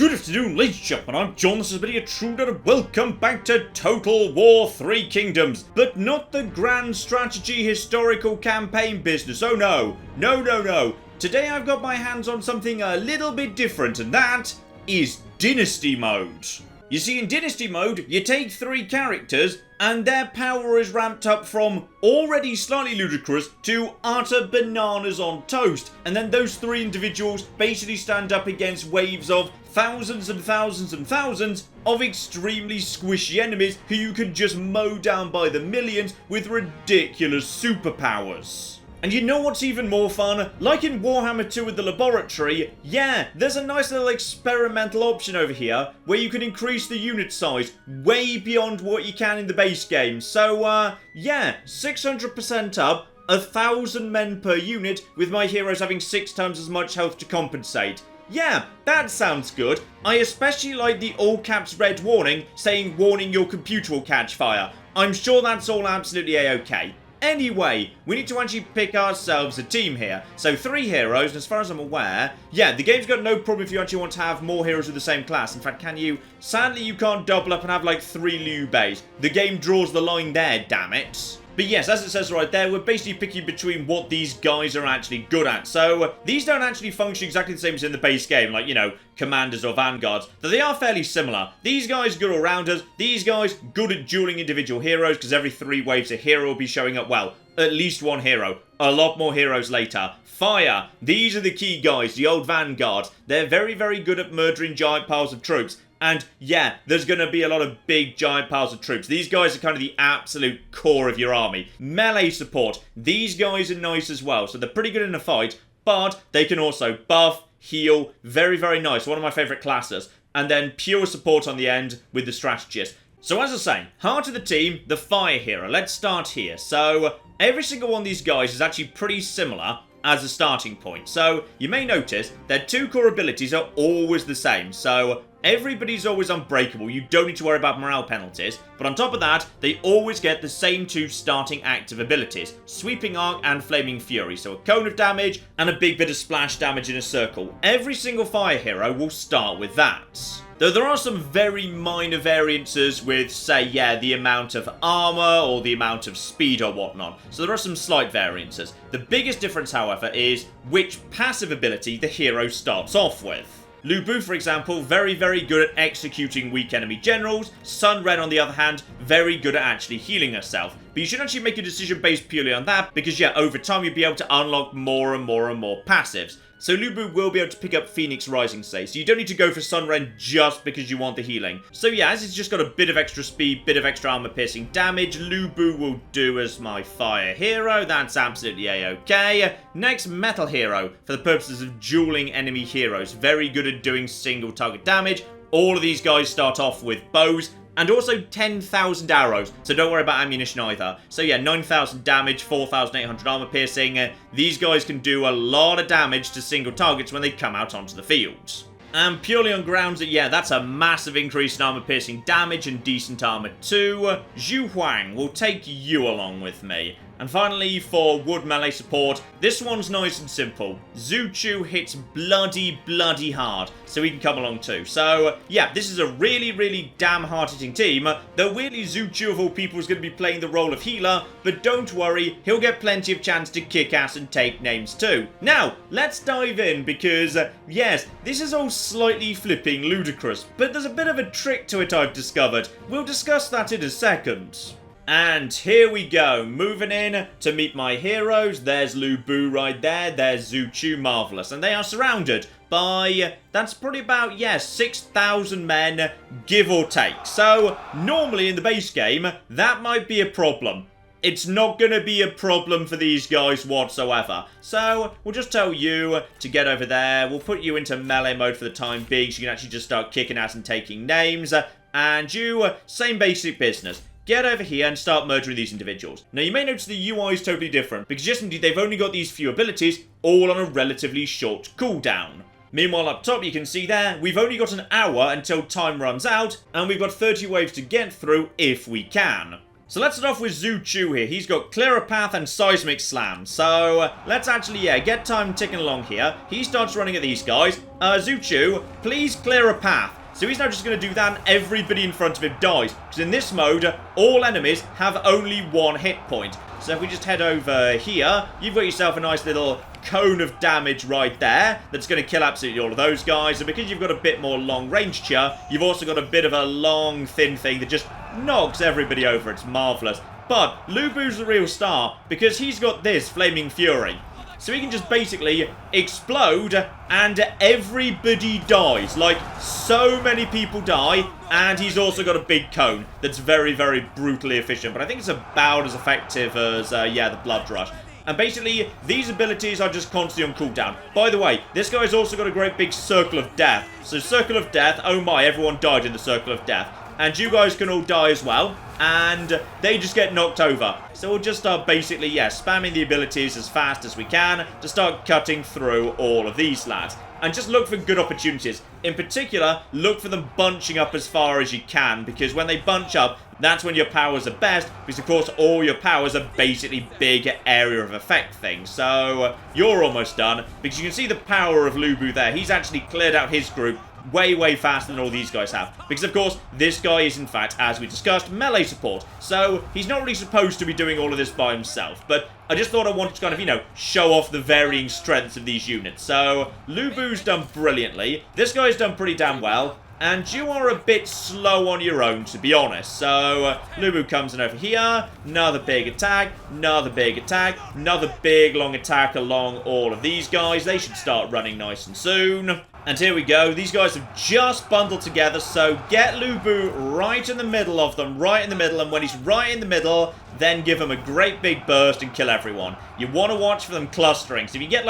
Good afternoon, ladies and gentlemen, I'm John, this is Video Truder, and welcome back to Total War 3 Kingdoms. But not the grand strategy historical campaign business, oh no. No. Today I've got my hands on something a little bit different, and that is Dynasty Mode. You see, in Dynasty Mode, you take 3 characters, and their power is ramped up from already slightly ludicrous to utter bananas on toast. And then those 3 individuals basically stand up against waves of thousands and thousands and thousands of extremely squishy enemies who you can just mow down by the millions with ridiculous superpowers. And you know what's even more fun? Like in Warhammer 2 with the laboratory, yeah, there's a nice little experimental option over here where you can increase the unit size way beyond what you can in the base game. So, yeah, 600% up, 1,000 men per unit, with my heroes having 6 times as much health to compensate. Yeah, that sounds good. I especially like the all caps red warning saying warning your computer will catch fire. I'm sure that's all absolutely a-okay. Anyway, we need to actually pick ourselves a team here. So 3 heroes, and as far as I'm aware, yeah, the game's got no problem if you actually want to have more heroes of the same class. In fact, can you? Sadly, you can't double up and have like 3 Liu Beis. The game draws the line there, damn it. But yes, as it says right there, we're basically picking between what these guys are actually good at. So, these don't actually function exactly the same as in the base game, like, you know, commanders or vanguards, though they are fairly similar. These guys good all-rounders, these guys good at dueling individual heroes, because every 3 waves a hero will be showing up, well, at least 1 hero. A lot more heroes later. Fire, these are the key guys, the old vanguards. They're very, very good at murdering giant piles of troops. And yeah, there's going to be a lot of big giant piles of troops. These guys are kind of the absolute core of your army. Melee support, these guys are nice as well. So they're pretty good in a fight, but they can also buff, heal, very, very nice. One of my favourite classes. And then pure support on the end with the strategist. So as I was saying, heart of the team, the fire hero. Let's start here. So every single one of these guys is actually pretty similar as a starting point. So you may notice their 2 core abilities are always the same. So everybody's always unbreakable, you don't need to worry about morale penalties, but on top of that, they always get the same 2 starting active abilities, Sweeping Arc and Flaming Fury, so a cone of damage and a big bit of splash damage in a circle. Every single fire hero will start with that. Though there are some very minor variances with, say, yeah, the amount of armor or the amount of speed or whatnot. So there are some slight variances. The biggest difference, however, is which passive ability the hero starts off with. Lu Bu, for example, very, very good at executing weak enemy generals. Sun Ren, on the other hand, very good at actually healing herself. But you should actually make a decision based purely on that, because yeah, over time you'll be able to unlock more and more and more passives. So Lu Bu will be able to pick up Phoenix Rising, say, so you don't need to go for Sun Ren just because you want the healing. So yeah, as it's just got a bit of extra speed, bit of extra armor piercing damage, Lu Bu will do as my fire hero, that's absolutely a-okay. Next, Metal Hero, for the purposes of dueling enemy heroes, very good at doing single target damage. All of these guys start off with bows, and also 10,000 arrows, so don't worry about ammunition either. So yeah, 9,000 damage, 4,800 armor piercing. These guys can do a lot of damage to single targets when they come out onto the field. And purely on grounds, yeah, that's a massive increase in armor piercing damage and decent armor too. Zhu Huang will take you along with me. And finally, for wood melee support, this one's nice and simple. Zhu Chu hits bloody hard, so he can come along too. So, yeah, this is a really, really damn hard-hitting team. Though weirdly, Zhu Chu of all people is going to be playing the role of healer, but don't worry, he'll get plenty of chance to kick ass and take names too. Now, let's dive in, because, yes, this is all slightly flipping ludicrous, but there's a bit of a trick to it I've discovered. We'll discuss that in a second. And here we go, moving in to meet my heroes. There's Lu Bu right there, there's Zhu Chu, marvellous. And they are surrounded by, that's probably about, yeah, 6,000 men, give or take. So, normally in the base game, that might be a problem. It's not going to be a problem for these guys whatsoever. So, we'll just tell you to get over there. We'll put you into melee mode for the time being, so you can actually just start kicking ass and taking names. And you, same basic business. Get over here and start murdering these individuals. Now, you may notice the UI is totally different, because yes, indeed, they've only got these few abilities, all on a relatively short cooldown. Meanwhile, up top, you can see there, we've only got an hour until time runs out, and we've got 30 waves to get through if we can. So let's start off with Zhu Chu here. He's got Clear a Path and Seismic Slam. So let's actually, get time ticking along here. He starts running at these guys. Zhu Chu, please clear a path. So he's now just going to do that and everybody in front of him dies. Because in this mode, all enemies have only 1 hit point. So if we just head over here, you've got yourself a nice little cone of damage right there that's going to kill absolutely all of those guys. And because you've got a bit more long range here, you've also got a bit of a long, thin thing that just knocks everybody over. It's marvellous. But Lu Bu's the real star because he's got this Flaming Fury. So he can just basically explode and everybody dies. Like, so many people die. And he's also got a big cone that's very, very brutally efficient. But I think it's about as effective as, the Blood Rush. And basically, these abilities are just constantly on cooldown. By the way, this guy's also got a great big Circle of Death. So Circle of Death, oh my, everyone died in the Circle of Death. And you guys can all die as well. And they just get knocked over. So we'll just start basically, spamming the abilities as fast as we can to start cutting through all of these lads. And just look for good opportunities. In particular, look for them bunching up as far as you can. Because when they bunch up, that's when your powers are best. Because, of course, all your powers are basically big area of effect things. So you're almost done. Because you can see the power of Lu Bu there. He's actually cleared out his group way, way faster than all these guys have. Because, of course, this guy is, in fact, as we discussed, melee support. So he's not really supposed to be doing all of this by himself. But I just thought I wanted to kind of, show off the varying strengths of these units. So Lu Bu's done brilliantly. This guy's done pretty damn well. And you are a bit slow on your own, to be honest. So Lu Bu comes in over here. Another big attack. Another big attack. Another big long attack along all of these guys. They should start running nice and soon. And here we go. These guys have just bundled together. So get Lu Bu right in the middle of them. Right in the middle. And when he's right in the middle, then give him a great big burst and kill everyone. You want to watch for them clustering. So if you get,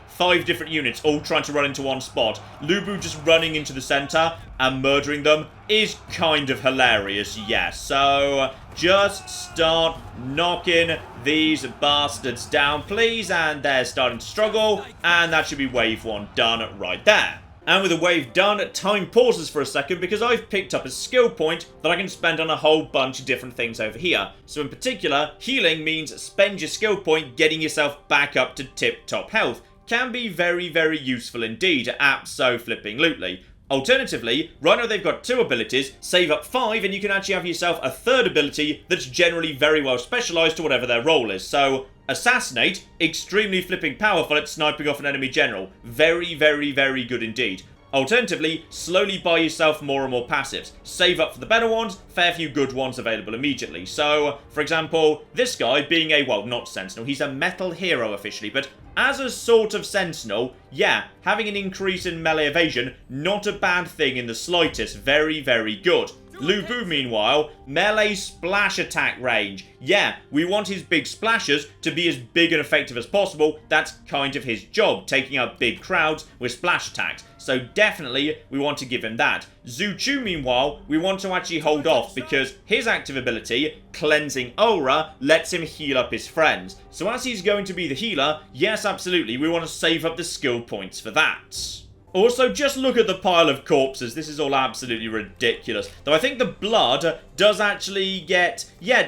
5 different units all trying to run into one spot, Lu Bu just running into the center and murdering them is kind of hilarious, yes. So just start knocking these bastards down, please. And they're starting to struggle. And that should be wave 1 done right there. And with a wave done, time pauses for a second because I've picked up a skill point that I can spend on a whole bunch of different things over here. So in particular, healing means spend your skill point getting yourself back up to tip-top health. Can be very, very useful indeed, abso-flipping-lutely. Alternatively, right now they've got 2 abilities, save up 5, and you can actually have yourself a 3rd ability that's generally very well specialised to whatever their role is. So, Assassinate, extremely flipping powerful at sniping off an enemy general. Very, very, very good indeed. Alternatively, slowly buy yourself more and more passives. Save up for the better ones, fair few good ones available immediately. So, for example, this guy being a, well, not Sentinel, he's a metal hero officially, but as a sort of Sentinel, having an increase in melee evasion, not a bad thing in the slightest. Very, very good. Lu Bu, meanwhile, melee splash attack range. We want his big splashes to be as big and effective as possible. That's kind of his job, taking out big crowds with splash attacks. So definitely, we want to give him that. Zhu Chu, meanwhile, we want to actually hold off because his active ability, Cleansing Aura, lets him heal up his friends. So as he's going to be the healer, yes, absolutely, we want to save up the skill points for that. Also, just look at the pile of corpses. This is all absolutely ridiculous. Though I think the blood does actually get,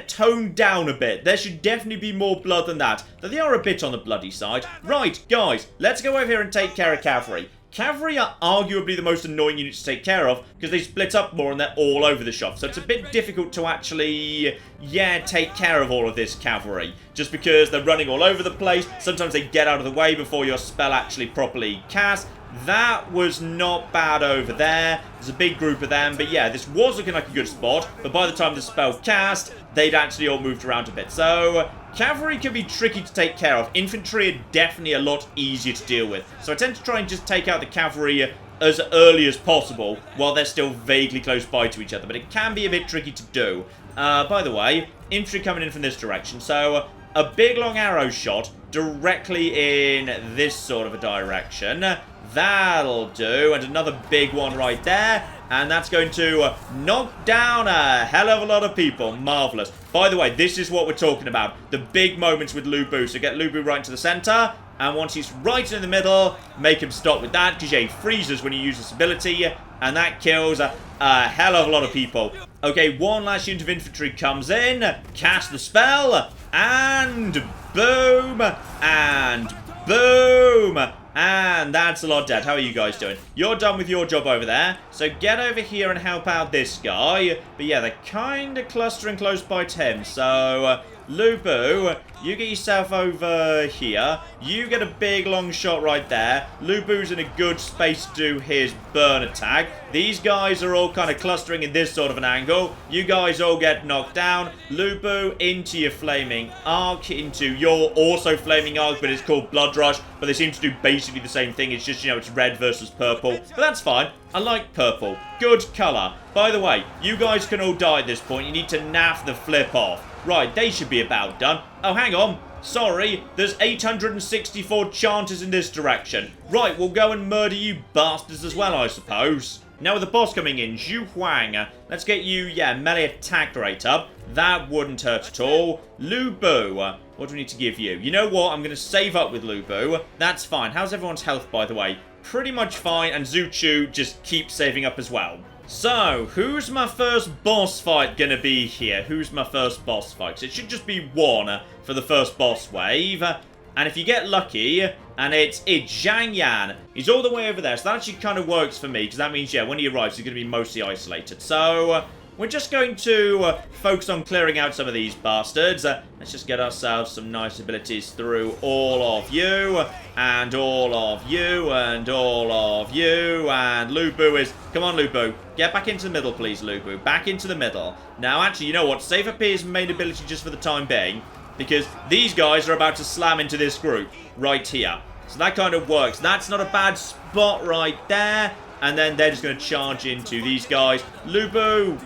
toned down a bit. There should definitely be more blood than that. Though they are a bit on the bloody side. Right, guys, let's go over here and take care of cavalry. Cavalry are arguably the most annoying units to take care of because they split up more and they're all over the shop. So it's a bit difficult to actually, take care of all of this cavalry. Just because they're running all over the place. Sometimes they get out of the way before your spell actually properly casts. That was not bad over there. There's a big group of them. But this was looking like a good spot. But by the time the spell cast, they'd actually all moved around a bit. So cavalry can be tricky to take care of. Infantry are definitely a lot easier to deal with. So I tend to try and just take out the cavalry as early as possible while they're still vaguely close by to each other. But it can be a bit tricky to do. By the way, infantry coming in from this direction. So a big long arrow shot directly in this sort of a direction. That'll do. And another big one right there. And that's going to knock down a hell of a lot of people. Marvellous. By the way, this is what we're talking about. The big moments with Lu Bu. So get Lu Bu right into the center. And once he's right in the middle, make him stop with that, because yeah, he freezes when you use this ability, and that kills a hell of a lot of people. Okay, one last unit of infantry comes in, cast the spell, and boom, and boom. And that's a lot dead. How are you guys doing? You're done with your job over there. So get over here and help out this guy. But yeah, they're kind of clustering close by to him. So, Lubu, you get yourself over here. You get a big long shot right there. Lubu's in a good space to do his burn attack. These guys are all kind of clustering in this sort of an angle. You guys all get knocked down. Lubu into your flaming arc, into your also flaming arc, but it's called Blood Rush. But they seem to do basically the same thing. It's just, you know, it's red versus purple. But that's fine. I like purple. Good colour. By the way, you guys can all die at this point. You need to naff the flip off. Right, they should be about done. Oh, hang on. Sorry, there's 864 chanters in this direction. Right, we'll go and murder you bastards as well, I suppose. Now with the boss coming in, Zhu Huang, let's get you, yeah, melee attack rate up. That wouldn't hurt at all. Lubu, what do we need to give you? You know what? I'm going to save up with Lubu. That's fine. How's everyone's health, by the way? Pretty much fine, and Zuchu just keeps saving up as well. So, who's my first boss fight gonna be here? Who's my first boss fight? So it should just be one for the first boss wave. And if you get lucky, and it's Zhang Yan. He's all the way over there, so that actually kind of works for me, because that means, yeah, when he arrives, he's going to be mostly isolated. So, we're just going to focus on clearing out some of these bastards. Let's just get ourselves some nice abilities through all of you, and all of you, and all of you, and Lubu is... Come on, Lubu. Get back into the middle, please, Lubu. Back into the middle. Now, actually, you know what? Save up his main ability just for the time being, because these guys are about to slam into this group right here. So that kind of works. That's not a bad spot right there. And then they're just going to charge into these guys. Lubu!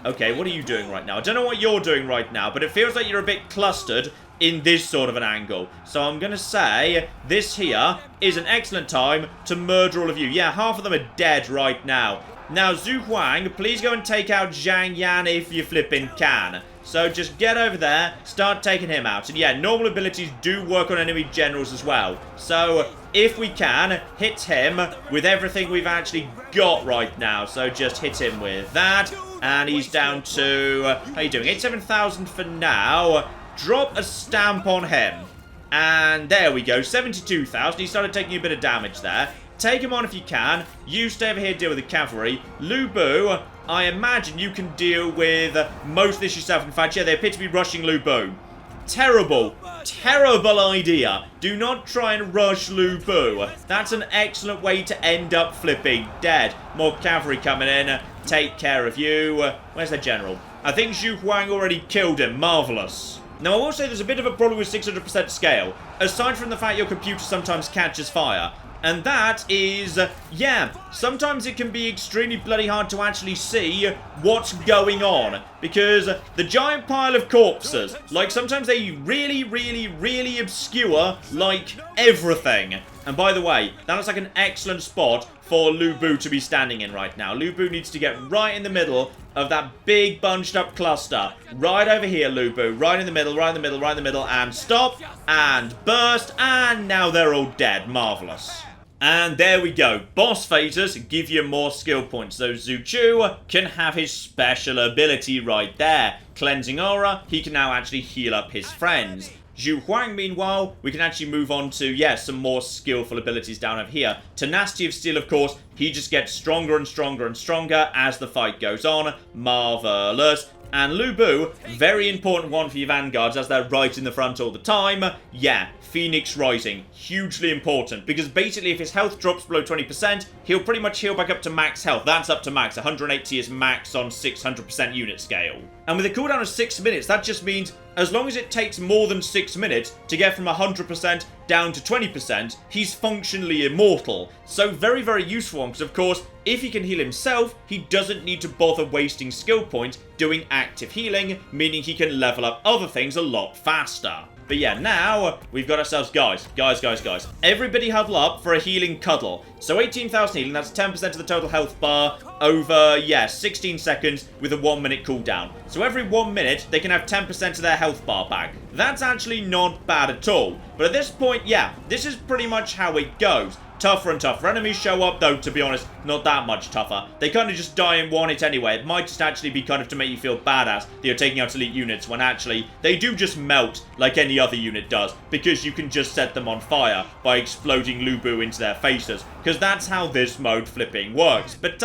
Okay, what are you doing right now? I don't know what you're doing right now, but it feels like you're a bit clustered in this sort of an angle. So I'm going to say this here is an excellent time to murder all of you. Yeah, half of them are dead right now. Now, Zhu Huang, please go and take out Zhang Yan if you flipping can. So just get over there, start taking him out. And yeah, normal abilities do work on enemy generals as well. So if we can, hit him with everything we've actually got right now. So just hit him with that. And he's down to, how you doing? 87,000 for now. Drop a stamp on him. And there we go, 72,000. He started taking a bit of damage there. Take him on if you can. You stay over here, deal with the cavalry. Lubu, I imagine you can deal with most of this yourself. In fact, yeah, they appear to be rushing Lubu. Terrible, terrible idea. Do not try and rush Lubu. That's an excellent way to end up flipping dead. More cavalry coming in. Take care of you. Where's the general? I think Zhu Huang already killed him. Marvellous. Now, I will say there's a bit of a problem with 600% scale. Aside from the fact your computer sometimes catches fire. And that is, yeah, sometimes it can be extremely bloody hard to actually see what's going on. Because the giant pile of corpses, like, sometimes they really, really, really obscure, like, everything. And by the way, that looks like an excellent spot for Lubu to be standing in right now. Lubu needs to get right in the middle of that big bunched up cluster. Right over here, Lubu. Right in the middle, right in the middle, right in the middle. And stop. And burst. And now they're all dead. Marvellous. And there we go. Boss phasers give you more skill points. So Zuchu can have his special ability right there. Cleansing Aura, he can now actually heal up his friends. Zhu Huang, meanwhile, we can actually move on to, yeah, some more skillful abilities down over here. Tenacity of Steel, of course, he just gets stronger and stronger and stronger as the fight goes on. Marvellous. And Lubu, very important one for your vanguards as they're right in the front all the time. Yeah, Phoenix Rising, hugely important, because basically if his health drops below 20%, he'll pretty much heal back up to max health. That's up to max. 180 is max on 600% unit scale. And with a cooldown of 6 minutes, that just means as long as it takes more than 6 minutes to get from 100% down to 20%, he's functionally immortal. So very, very useful one, because of course, if he can heal himself, he doesn't need to bother wasting skill points doing active healing, meaning he can level up other things a lot faster. But yeah, now we've got ourselves guys. Everybody huddle up for a healing cuddle. So 18,000 healing, that's 10% of the total health bar over, 16 seconds with a 1 minute cooldown. So every 1 minute, they can have 10% of their health bar back. That's actually not bad at all. But at this point, yeah, this is pretty much how it goes. Tougher and tougher enemies show up, though, to be honest, not that much tougher. They kind of just die in one hit anyway. It might just actually be kind of to make you feel badass that you're taking out elite units, when actually they do just melt like any other unit does, because you can just set them on fire by exploding Lubu into their faces, because that's how this mode flipping works. But,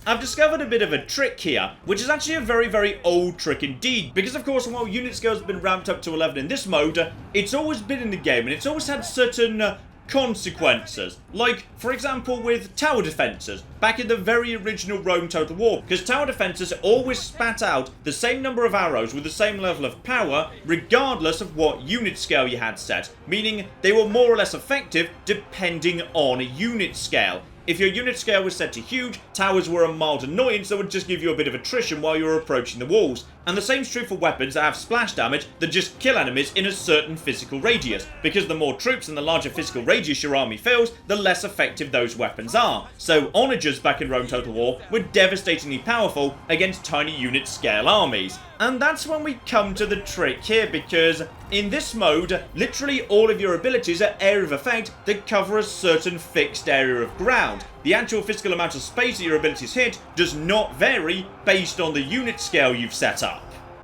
I've discovered a bit of a trick here, which is actually a very, very old trick indeed. Because, of course, while unit scale has been ramped up to 11 in this mode, it's always been in the game, and it's always had certain consequences. Like, for example, with tower defenses, back in the very original Rome Total War, because tower defenses always spat out the same number of arrows with the same level of power, regardless of what unit scale you had set, meaning they were more or less effective depending on unit scale. If your unit scale was set to huge, towers were a mild annoyance that would just give you a bit of attrition while you were approaching the walls. And the same's true for weapons that have splash damage that just kill enemies in a certain physical radius, because the more troops and the larger physical radius your army fills, the less effective those weapons are. So onagers back in Rome Total War were devastatingly powerful against tiny unit scale armies. And that's when we come to the trick here, because in this mode, literally all of your abilities are area of effect that cover a certain fixed area of ground. The actual physical amount of space that your abilities hit does not vary based on the unit scale you've set up.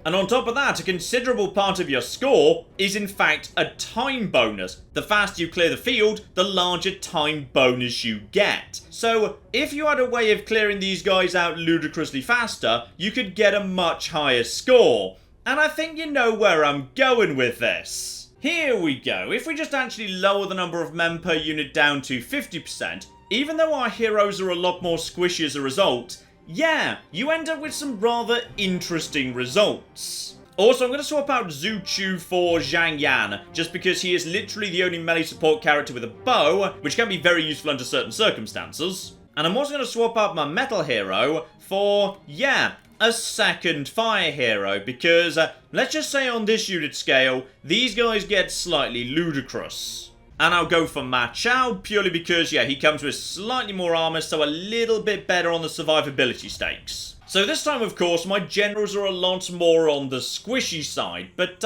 And on top of that, a considerable part of your score is in fact a time bonus. The faster you clear the field, the larger time bonus you get. So if you had a way of clearing these guys out ludicrously faster, you could get a much higher score. And I think you know where I'm going with this. Here we go. If we just actually lower the number of men per unit down to 50%, even though our heroes are a lot more squishy as a result, yeah, you end up with some rather interesting results. Also, I'm going to swap out Zhu Chu for Zhang Yan, just because he is literally the only melee support character with a bow, which can be very useful under certain circumstances. And I'm also going to swap out my metal hero for, a second fire hero, because let's just say on this unit scale, these guys get slightly ludicrous. And I'll go for Ma Chao, purely because, he comes with slightly more armor, so a little bit better on the survivability stakes. So this time, of course, my generals are a lot more on the squishy side, but,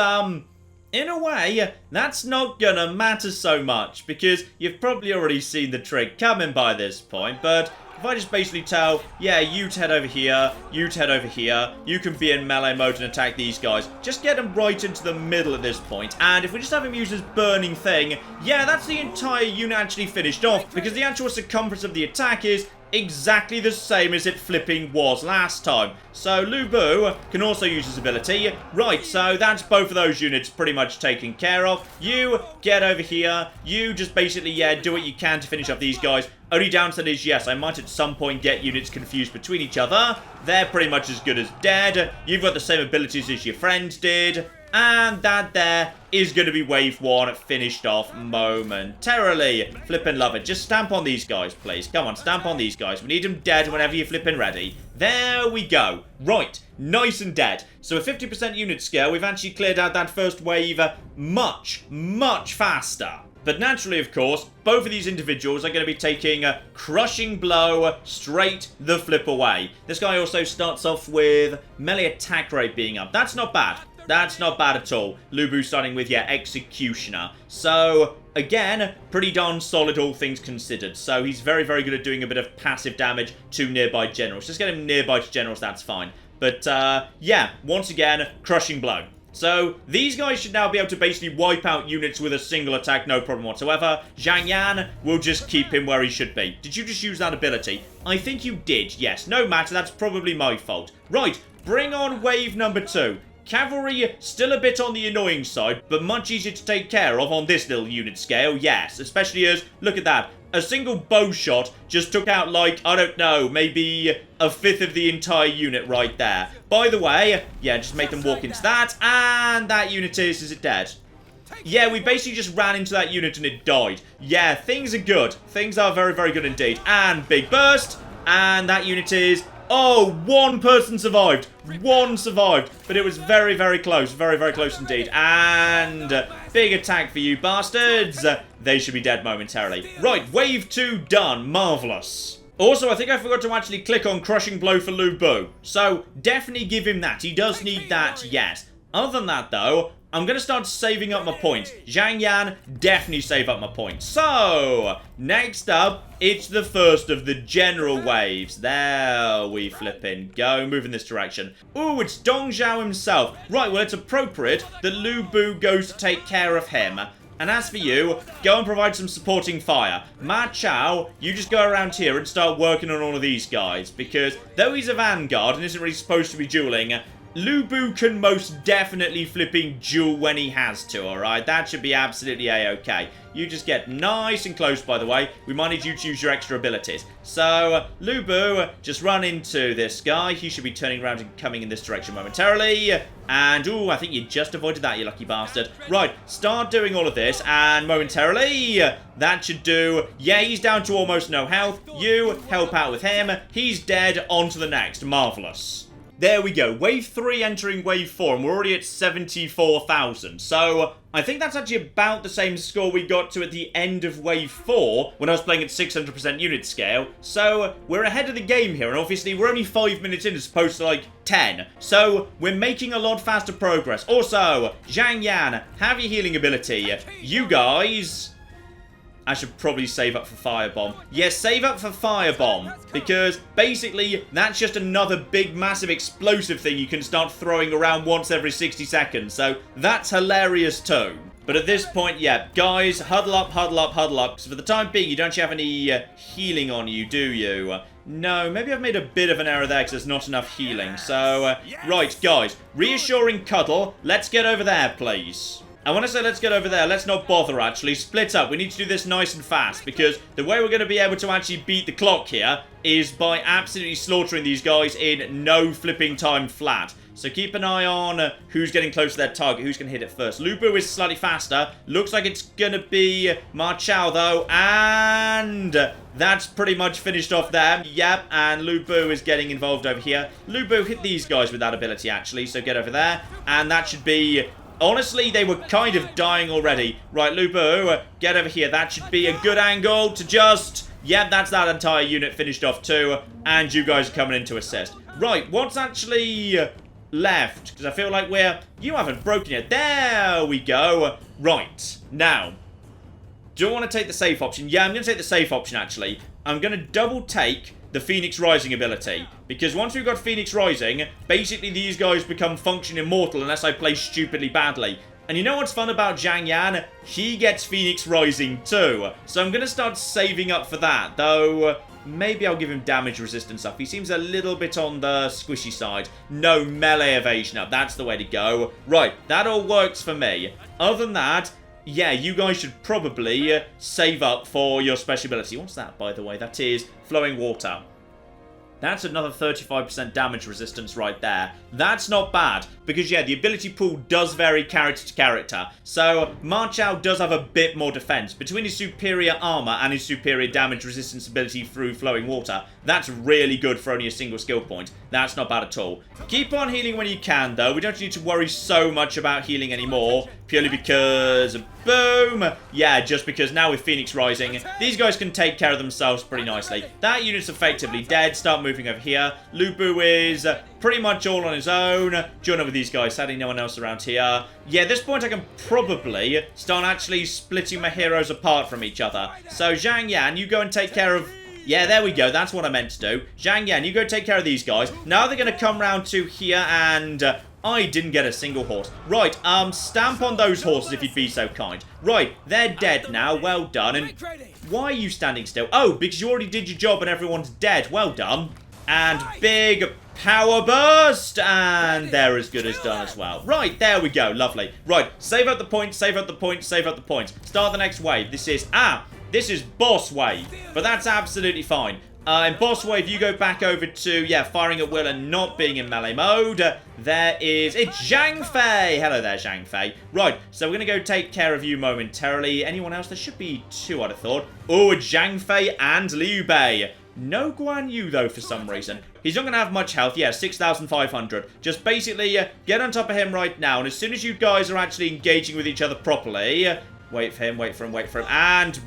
in a way, that's not gonna matter so much, because you've probably already seen the trick coming by this point, but if I just basically tell, you'd head over here, you'd head over here, you can be in melee mode and attack these guys, just get them right into the middle at this point, and if we just have him use his burning thing, that's the entire unit actually finished off, because the actual circumference of the attack is exactly the same as it flipping was last time. So Lu Bu can also use his ability. Right, so that's both of those units pretty much taken care of. You get over here. You just basically, do what you can to finish up these guys. Only downside is, yes, I might at some point get units confused between each other. They're pretty much as good as dead. You've got the same abilities as your friend did. And that there is going to be wave 1 finished off momentarily. Flippin' love it. Just stamp on these guys, please. Come on, stamp on these guys. We need them dead whenever you're flippin' ready. There we go. Right, nice and dead. So a 50% unit scale, we've actually cleared out that first wave much, much faster. But naturally, of course, both of these individuals are going to be taking a crushing blow straight the flip away. This guy also starts off with melee attack rate being up. That's not bad. That's not bad at all. Lu Bu starting with, Executioner. So, again, pretty darn solid all things considered. So he's very, very good at doing a bit of passive damage to nearby generals. Just get him nearby to generals, that's fine. But, once again, crushing blow. So, these guys should now be able to basically wipe out units with a single attack, no problem whatsoever. Zhang Yan will just keep him where he should be. Did you just use that ability? I think you did, yes. No matter, that's probably my fault. Right, bring on wave number 2. Cavalry, still a bit on the annoying side, but much easier to take care of on this little unit scale, yes. Especially as, look at that, a single bow shot just took out, like, I don't know, maybe a fifth of the entire unit right there. By the way, just make them walk into that, and that unit is it dead? Yeah, we basically just ran into that unit and it died. Yeah, things are good. Things are very, very good indeed. And big burst, and that unit is Oh, one person survived. One survived. But it was very, very close. Very, very close indeed. And big attack for you bastards. They should be dead momentarily. Right, wave 2 done. Marvellous. Also, I think I forgot to actually click on Crushing Blow for Lu Bu. So, definitely give him that. He does need that, yes. Other than that, though, I'm going to start saving up my points. Zhang Yan, definitely save up my points. So, next up, it's the first of the general waves. There we flipping go. Move in this direction. Ooh, it's Dong Zhao himself. Right, well, it's appropriate that Lu Bu goes to take care of him. And as for you, go and provide some supporting fire. Ma Chao, you just go around here and start working on all of these guys. Because though he's a vanguard and isn't really supposed to be dueling, Lu Bu can most definitely flipping duel when he has to, alright? That should be absolutely a-okay. You just get nice and close, by the way. We might need you to use your extra abilities. So, Lu Bu, just run into this guy. He should be turning around and coming in this direction momentarily. And, ooh, I think you just avoided that, you lucky bastard. Right, start doing all of this, and momentarily, that should do. Yeah, he's down to almost no health. You help out with him. He's dead. On to the next. Marvellous. There we go. Wave 3 entering Wave 4, and we're already at 74,000. So, I think that's actually about the same score we got to at the end of Wave 4, when I was playing at 600% unit scale. So, we're ahead of the game here, and obviously we're only 5 minutes in as opposed to, like, 10. So, we're making a lot faster progress. Also, Zhang Yan, have your healing ability. You guys... I should probably save up for Firebomb. Yes, save up for Firebomb. Because, basically, that's just another big, massive explosive thing you can start throwing around once every 60 seconds. So, that's hilarious too. But at this point, yeah, guys, huddle up, huddle up, huddle up. Because for the time being, you don't have any healing on you, do you? No, maybe I've made a bit of an error there because there's not enough healing. So, right, guys, reassuring cuddle. Let's get over there, please. I want to say let's get over there. Let's not bother, actually. Split up. We need to do this nice and fast, because the way we're going to be able to actually beat the clock here is by absolutely slaughtering these guys in no flipping time flat. So keep an eye on who's getting close to their target, who's going to hit it first. Lu Bu is slightly faster. Looks like it's going to be Ma Chao, though. And that's pretty much finished off there. Yep, and Lu Bu is getting involved over here. Lu Bu hit these guys with that ability, actually, so get over there. And that should be... Honestly, they were kind of dying already. Right, Lu Bu, get over here. That should be a good angle to just... Yep, that's that entire unit finished off too. And you guys are coming in to assist. Right, what's actually left? Because I feel like we're... You haven't broken yet. There we go. Right, now... Do I want to take the safe option? Yeah, I'm going to take the safe option, actually. I'm going to double take the Phoenix Rising ability. Because once we've got Phoenix Rising, basically these guys become function immortal unless I play stupidly badly. And you know what's fun about Zhang Yan? He gets Phoenix Rising too. So I'm going to start saving up for that. Though, maybe I'll give him damage resistance up. He seems a little bit on the squishy side. No, melee evasion up. That's the way to go. Right, that all works for me. Other than that... Yeah, you guys should probably save up for your special ability. What's that, by the way? That is Flowing Water. That's another 35% damage resistance right there. That's not bad, because yeah, the ability pool does vary character to character. So, Ma Chao does have a bit more defense. Between his superior armor and his superior damage resistance ability through Flowing Water, that's really good for only a single skill point. That's not bad at all. Keep on healing when you can, though. We don't need to worry so much about healing anymore, purely because... Boom! Yeah, just because now with Phoenix Rising, these guys can take care of themselves pretty nicely. That unit's effectively dead. Start moving over here. Lu Bu is pretty much all on his own. Join up with these guys. Sadly, no one else around here. Yeah, at this point, I can probably start actually splitting my heroes apart from each other. So, Zhang Yan, you go and take care of... Yeah, there we go. That's what I meant to do. Zhang Yan, you go take care of these guys. Now they're going to come round to here and... I didn't get a single horse. Right, stamp on those horses if you'd be so kind. Right, they're dead now. Well done. And why are you standing still? Oh, because you already did your job and everyone's dead. Well done. And big power burst. And they're as good as done as well. Right, there we go. Lovely. Right, save up the points, save up the points, save up the points. Start the next wave. This is boss wave. But that's absolutely fine. In boss wave, you go back over to, yeah, firing at will and not being in melee mode. It's Zhang Fei. Hello there, Zhang Fei. Right, so we're going to go take care of you momentarily. Anyone else? There should be two, I'd have thought. Oh, it's Zhang Fei and Liu Bei. No Guan Yu, though, for some reason. He's not going to have much health. Yeah, 6,500. Just basically get on top of him right now. And as soon as you guys are actually engaging with each other properly... wait for him, wait for him, wait for him. And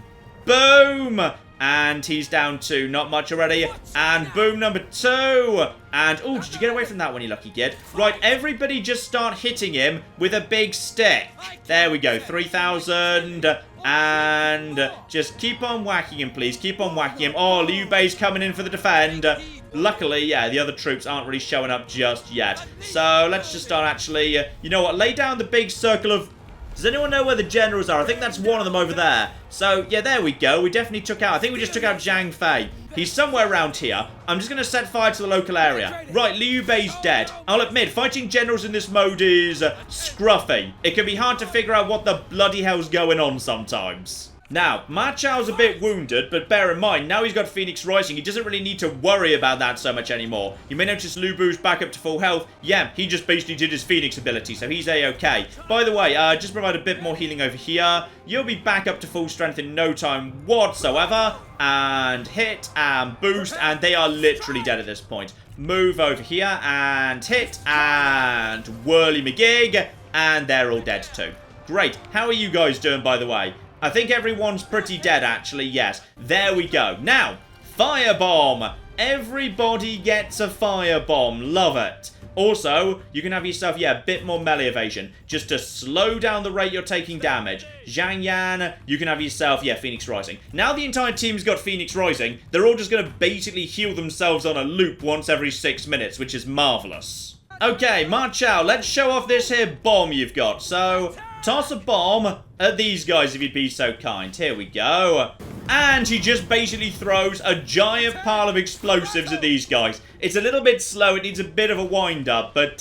boom! And he's down to not much already. And boom, number 2. And, oh, did you get away from that one, you lucky kid? Right, everybody just start hitting him with a big stick. There we go, 3,000. And just keep on whacking him, please. Keep on whacking him. Oh, Liu Bei's coming in for the defend. Luckily, yeah, the other troops aren't really showing up just yet. So let's just start actually, you know what, lay down the big circle of... Does anyone know where the generals are? I think that's one of them over there. So, yeah, there we go. We definitely took out... I think we just took out Zhang Fei. He's somewhere around here. I'm just going to set fire to the local area. Right, Liu Bei's dead. I'll admit, fighting generals in this mode is scruffy. It can be hard to figure out what the bloody hell's going on sometimes. Now, Ma Chao's a bit wounded, but bear in mind, now he's got Phoenix Rising, he doesn't really need to worry about that so much anymore. You may notice Lu Bu's back up to full health. Yeah, he just basically did his Phoenix ability, so he's A-okay. By the way, just provide a bit more healing over here. You'll be back up to full strength in no time whatsoever. And hit, and boost, and they are literally dead at this point. Move over here, and hit, and whirly McGig, and they're all dead too. Great. How are you guys doing, by the way? I think everyone's pretty dead, actually, yes. There we go. Now, firebomb. Everybody gets a firebomb. Love it. Also, you can have yourself, yeah, a bit more melee evasion, just to slow down the rate you're taking damage. Zhang Yan, you can have yourself, yeah, Phoenix Rising. Now the entire team's got Phoenix Rising, they're all just going to basically heal themselves on a loop once every 6 minutes, which is marvellous. Okay, Ma Chao, let's show off this here bomb you've got. So... toss a bomb at these guys if you'd be so kind. Here we go. And he just basically throws a giant pile of explosives at these guys. It's a little bit slow. It needs a bit of a wind-up, but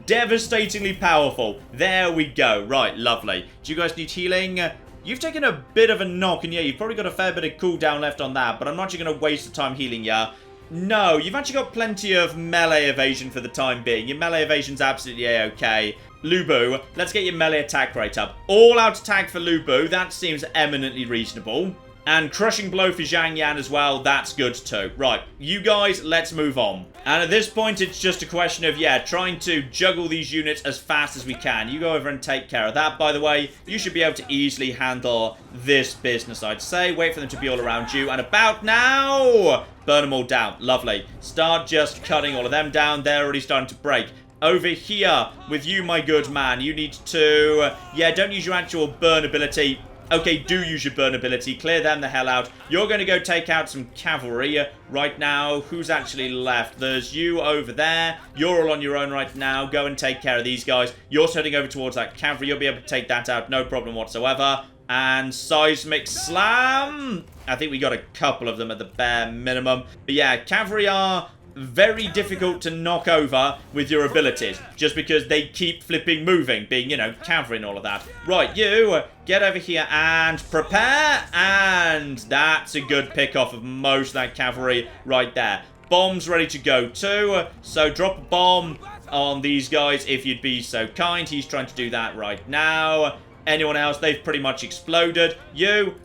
devastatingly powerful. There we go. Right, lovely. Do you guys need healing? You've taken a bit of a knock, and yeah, you've probably got a fair bit of cooldown left on that, but I'm not actually going to waste the time healing you. No, you've actually got plenty of melee evasion for the time being. Your melee evasion's absolutely A-okay. Lu Bu, let's get your melee attack rate up. All out attack for Lu Bu, that seems eminently reasonable. And crushing blow for Zhang Yan as well, that's good too. Right, you guys, let's move on. And at this point, it's just a question of, yeah, trying to juggle these units as fast as we can. You go over and take care of that. By the way, you should be able to easily handle this business, I'd say. Wait for them to be all around you. And about now! Burn them all down. Lovely. Start just cutting all of them down. They're already starting to break. Over here, with you, my good man, you need to... yeah, don't use your actual burn ability. Okay, do use your burn ability. Clear them the hell out. You're going to go take out some cavalry right now. Who's actually left? There's you over there. You're all on your own right now. Go and take care of these guys. You're heading over towards that cavalry. You'll be able to take that out. No problem whatsoever. And seismic slam. I think we got a couple of them at the bare minimum. But yeah, cavalry are... very difficult to knock over with your abilities, just because they keep flipping moving, being, you know, cavalry and all of that. Right, you, get over here and prepare, and that's a good pick-off of most of that cavalry right there. Bombs ready to go too, so drop a bomb on these guys if you'd be so kind. He's trying to do that right now. Anyone else? They've pretty much exploded. You,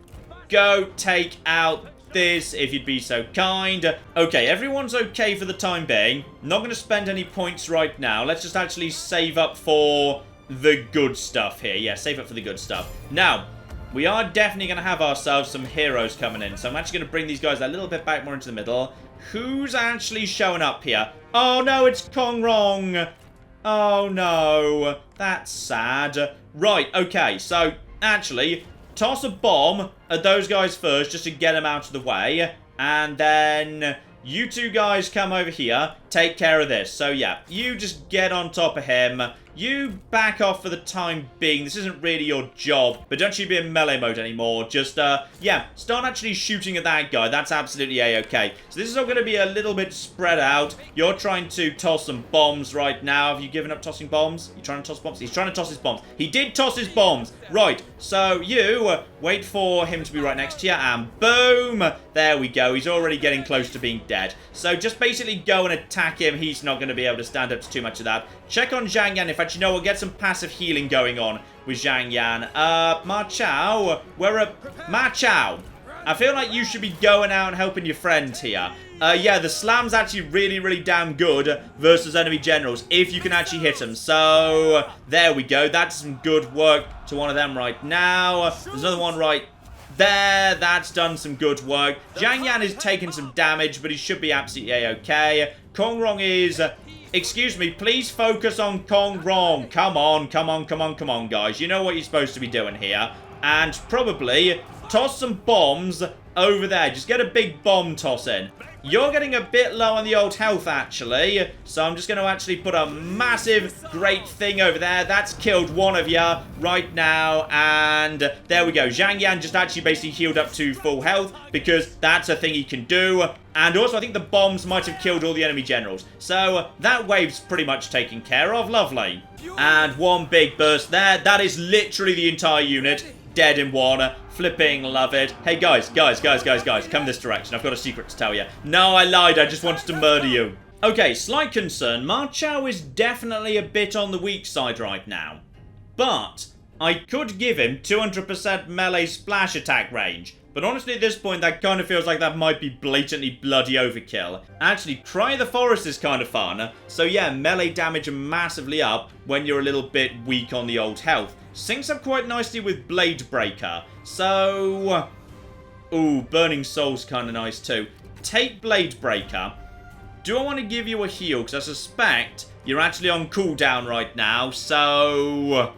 go take out this if you'd be so kind. Okay, everyone's okay for the time being. Not going to spend any points right now. Let's just actually save up for the good stuff here. Yeah, save up for the good stuff. Now, we are definitely going to have ourselves some heroes coming in. So I'm actually going to bring these guys a little bit back more into the middle. Who's actually showing up here? Oh no, it's Kong Rong. Oh no, that's sad. Right, okay, so actually... toss a bomb at those guys first, just to get them out of the way. And then you two guys come over here, take care of this. So yeah, you just get on top of him. You back off for the time being. This isn't really your job, but don't you be in melee mode anymore. Just, yeah, start actually shooting at that guy. That's absolutely A-okay. So this is all going to be a little bit spread out. You're trying to toss some bombs right now. Have you given up tossing bombs? You trying to toss bombs? He's trying to toss his bombs. He did toss his bombs. Right, so you wait for him to be right next to you, and boom! There we go. He's already getting close to being dead. So just basically go and attack him. He's not going to be able to stand up to too much of that. Check on Zhang Yan. In fact, you know, we'll get some passive healing going on with Zhang Yan. Ma Chao. We're at Ma Chao. I feel like you should be going out and helping your friends here. Yeah, the slam's actually really, really damn good versus enemy generals, if you can actually hit them. So, there we go. That's some good work to one of them right now. There's another one right there. That's done some good work. Zhang Yan is taking some damage, but he should be absolutely A-okay. Kong Rong is... excuse me, please focus on Kong Rong. Come on, come on, come on, come on, guys. You know what you're supposed to be doing here. And probably toss some bombs over there. Just get a big bomb toss in. You're getting a bit low on the old health, actually. So I'm just going to actually put a massive, great thing over there. That's killed one of you right now. And there we go. Zhang Yan just actually basically healed up to full health because that's a thing he can do. And also, I think the bombs might have killed all the enemy generals. So that wave's pretty much taken care of. Lovely. And one big burst there. That is literally the entire unit. Dead in one. Flipping love it. Hey, guys. Come this direction. I've got a secret to tell you. No, I lied. I just wanted to murder you. Okay, slight concern. Ma Chao is definitely a bit on the weak side right now. But I could give him 200% melee splash attack range. But honestly, at this point, that kind of feels like that might be blatantly bloody overkill. Actually, Cry the Forest is kind of fun. So yeah, melee damage massively up when you're a little bit weak on the old health. Syncs up quite nicely with Blade Breaker. So... ooh, Burning Soul's kind of nice too. Take Blade Breaker. Do I want to give you a heal? Because I suspect you're actually on cooldown right now. So...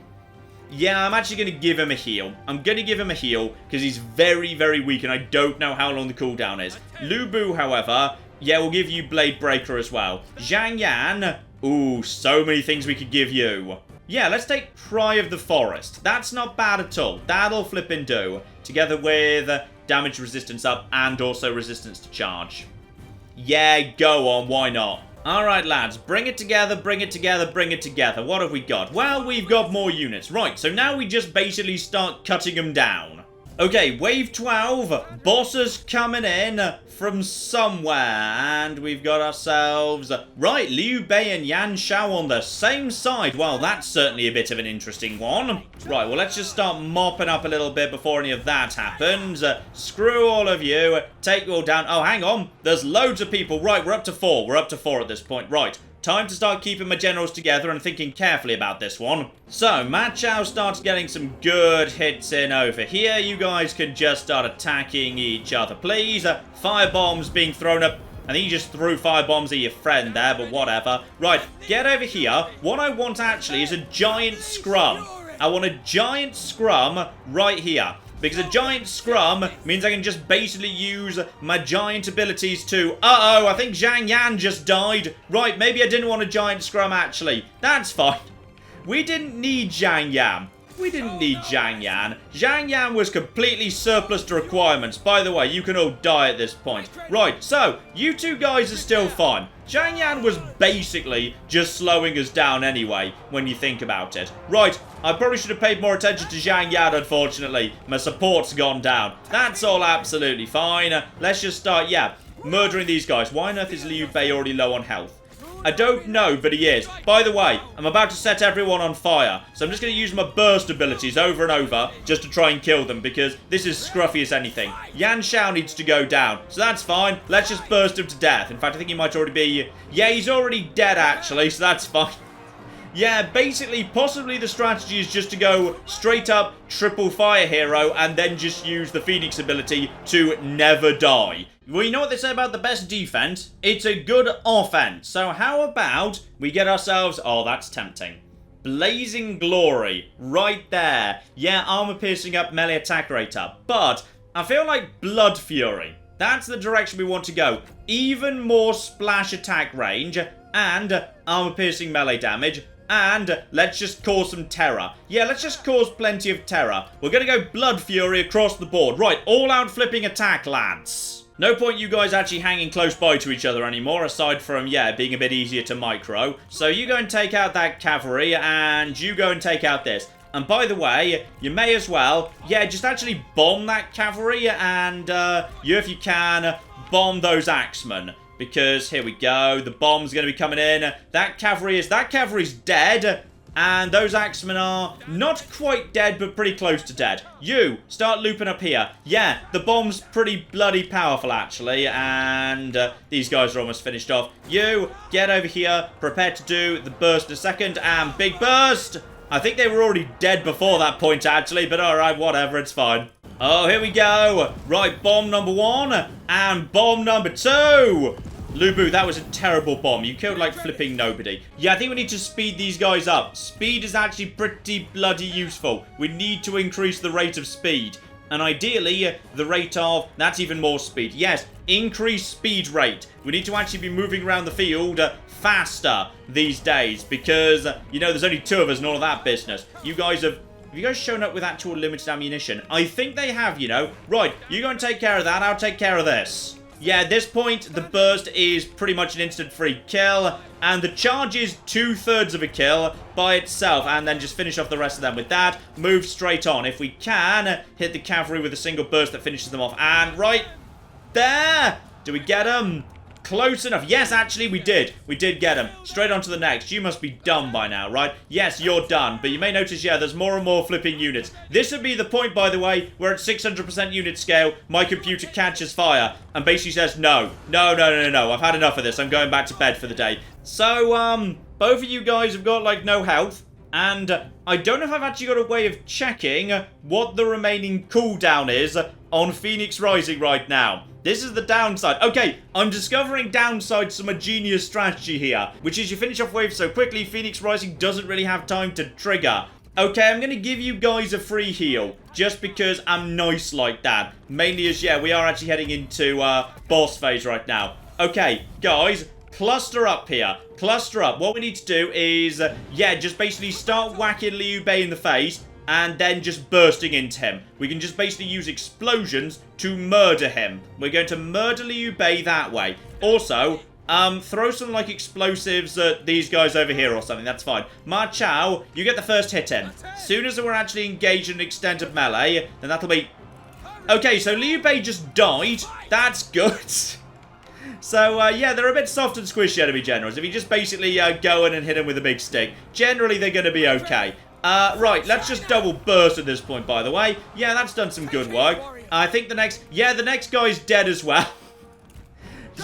yeah, I'm actually going to give him a heal. I'm going to give him a heal because he's very, very weak and I don't know how long the cooldown is. Lu Bu, however, yeah, we'll give you Blade Breaker as well. Zhang Yan, ooh, so many things we could give you. Yeah, let's take Cry of the Forest. That's not bad at all. That'll flip and do. Together with damage resistance up and also resistance to charge. Yeah, go on, why not? Alright, lads, bring it together, bring it together, bring it together. What have we got? Well, we've got more units. Right, so now we just basically start cutting them down. Okay, wave 12, bosses coming in from somewhere, and we've got ourselves, right, Liu Bei and Yan Shao on the same side. Well, that's certainly a bit of an interesting one. Right, well, let's just start mopping up a little bit before any of that happens. Screw all of you, take you all down. Oh, hang on, there's loads of people. Right, we're up to 4. We're up to 4 at this point. Right. Time to start keeping my generals together and thinking carefully about this one. So, Ma Chao starts getting some good hits in over here. You guys can just start attacking each other, please. Fire bombs being thrown up. I think you just threw fire bombs at your friend there, but whatever. Right, get over here. What I want actually is a giant scrum. I want a giant scrum right here. Because a giant scrum means I can just basically use my giant abilities to... uh-oh, I think Zhang Yan just died. Right, maybe I didn't want a giant scrum, actually. That's fine. We didn't need Zhang Yan. We didn't need Zhang Yan. Zhang Yan was completely surplus to requirements. By the way, you can all die at this point. Right, so, you two guys are still fine. Zhang Yan was basically just slowing us down anyway, when you think about it. Right, I probably should have paid more attention to Zhang Yan, unfortunately. My support's gone down. That's all absolutely fine. Let's just start, yeah, murdering these guys. Why on earth is Liu Bei already low on health? I don't know, but he is. By the way, I'm about to set everyone on fire. So I'm just going to use my burst abilities over and over just to try and kill them because this is scruffy as anything. Yan Shao needs to go down. So that's fine. Let's just burst him to death. In fact, I think he might already be... yeah, he's already dead, actually, so that's fine. Yeah, basically, possibly the strategy is just to go straight up triple fire hero and then just use the Phoenix ability to never die. Well, you know what they say about the best defense? It's a good offense. So how about we get ourselves... oh, that's tempting. Blazing Glory. Right there. Yeah, armor piercing up, melee attack rate up. But I feel like Blood Fury. That's the direction we want to go. Even more splash attack range and armor piercing melee damage. And let's just cause some terror. Yeah, let's just cause plenty of terror. We're going to go Blood Fury across the board. Right, all out flipping attack, lads. No point you guys actually hanging close by to each other anymore, aside from, yeah, being a bit easier to micro. So you go and take out that cavalry, and you go and take out this. And by the way, you may as well, yeah, just actually bomb that cavalry, and you, if you can, bomb those axemen. Because, here we go, the bomb's going to be coming in. That cavalry's dead. And those axemen are not quite dead, but pretty close to dead. You, start looping up here. Yeah, the bomb's pretty bloody powerful, actually. And these guys are almost finished off. You, get over here. Prepare to do the burst in a second. And big burst! I think they were already dead before that point, actually. But alright, whatever, it's fine. Oh, here we go. Right, bomb number 1. And bomb number 2. Lubu, that was a terrible bomb. You killed, like, flipping nobody. Yeah, I think we need to speed these guys up. Speed is actually pretty bloody useful. We need to increase the rate of speed. And ideally, the rate of... That's even more speed. Yes, increase speed rate. We need to actually be moving around the field faster these days. Because, you know, there's only 2 of us and all of that business. You guys have you guys shown up with actual limited ammunition? I think they have, you know. Right, you go and take care of that. I'll take care of this. Yeah, at this point, the burst is pretty much an instant free kill, and the charge is 2/3 of a kill by itself, and then just finish off the rest of them with that. Move straight on. If we can, hit the cavalry with a single burst that finishes them off, and right there! Do we get them? Close enough. Yes, actually, we did. We did get him. Straight on to the next. You must be done by now, right? Yes, you're done. But you may notice, yeah, there's more and more flipping units. This would be the point, by the way, where at 600% unit scale, my computer catches fire and basically says, no. No, no, no, no, no. I've had enough of this. I'm going back to bed for the day. So, both of you guys have got, like, no health. And I don't know if I've actually got a way of checking what the remaining cooldown is on Phoenix Rising right now. This is the downside. Okay, I'm discovering downside some a genius strategy here, which is you finish off waves so quickly, Phoenix Rising doesn't really have time to trigger. Okay, I'm going to give you guys a free heal, just because I'm nice like that. Mainly as, yeah, we are actually heading into boss phase right now. Okay, guys, cluster up here. Cluster up. What we need to do is, yeah, just basically start whacking Liu Bei in the face, and then just bursting into him. We can just basically use explosions to murder him. We're going to murder Liu Bei that way. Also, throw some, like, explosives at these guys over here or something. That's fine. Ma Chao, you get the first hit in. As soon as we're actually engaged in an extended melee, then that'll be... Okay, so Liu Bei just died. That's good. So, yeah, they're a bit soft and squishy enemy generals. If you just basically go in and hit them with a big stick, generally they're going to be okay. Right, let's just double burst at this point, by the way. Yeah, that's done some good work. I think the next... Yeah, the next guy's dead as well.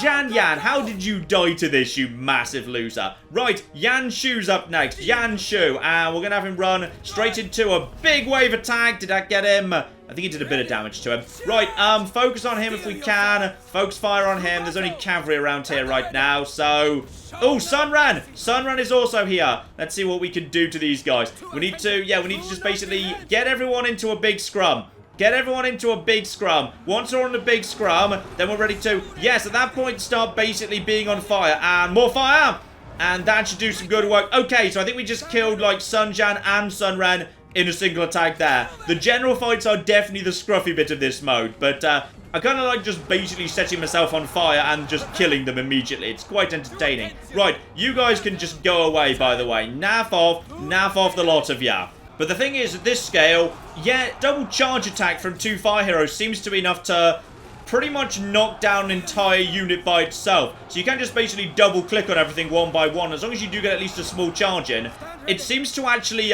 Yan Yan, how did you die to this, you massive loser? Right, Yan Shu's up next. Yan Shu. And we're going to have him run straight into a big wave attack. Did that get him? I think he did a bit of damage to him. Right, focus on him if we can. Focus fire on him. There's only cavalry around here right now, so... Oh, Sunran! Sunran is also here. Let's see what we can do to these guys. We need to, yeah, we need to just basically get everyone into a big scrum. Get everyone into a big scrum. Once we're on the big scrum, then we're ready to, yes, at that point, start basically being on fire. And more fire! And that should do some good work. Okay, so I think we just killed, like, Sunjan and Sunran in a single attack there. The general fights are definitely the scruffy bit of this mode, but I kind of like just basically setting myself on fire and just killing them immediately. It's quite entertaining. Right, you guys can just go away, by the way. Naff off the lot of ya. But the thing is, at this scale, yeah, double charge attack from 2 fire heroes seems to be enough to pretty much knock down an entire unit by itself. So you can just basically double click on everything one by one. As long as you do get at least a small charge in, it seems to actually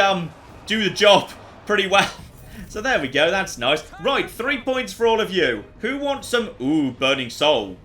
do the job pretty well. So there we go, that's nice. Right, 3 points for all of you. Who wants some... Ooh, Burning Soul.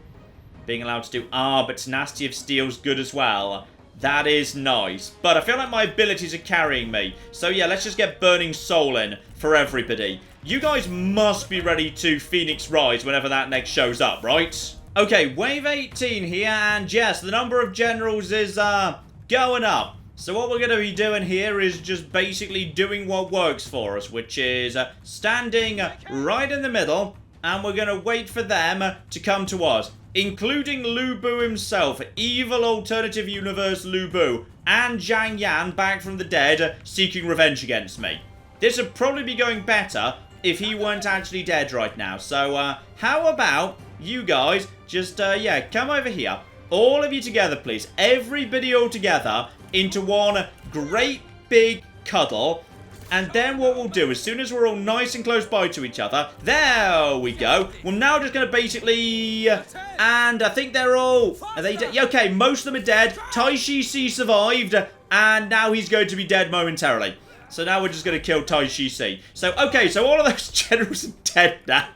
Being allowed to do... but Tenacity of Steel's good as well. That is nice. But I feel like my abilities are carrying me. So yeah, let's just get Burning Soul in for everybody. You guys must be ready to Phoenix Rise whenever that next shows up, right? Okay, wave 18 here, and yes, the number of generals is going up. So what we're going to be doing here is just basically doing what works for us, which is standing right in the middle, and we're going to wait for them to come to us, including Lu Bu himself, evil alternative universe Lu Bu, and Zhang Yan back from the dead, seeking revenge against me. This would probably be going better if he weren't actually dead right now. So how about you guys just, yeah, come over here. All of you together, please. Everybody all together into one great big cuddle. And then what we'll do, as soon as we're all nice and close by to each other, there we go. We're now just going to basically, and I think they're all, are they dead? Okay, most of them are dead. Taishisi survived, and now he's going to be dead momentarily. So now we're just going to kill Taishisi. So, okay, so all of those generals are dead now.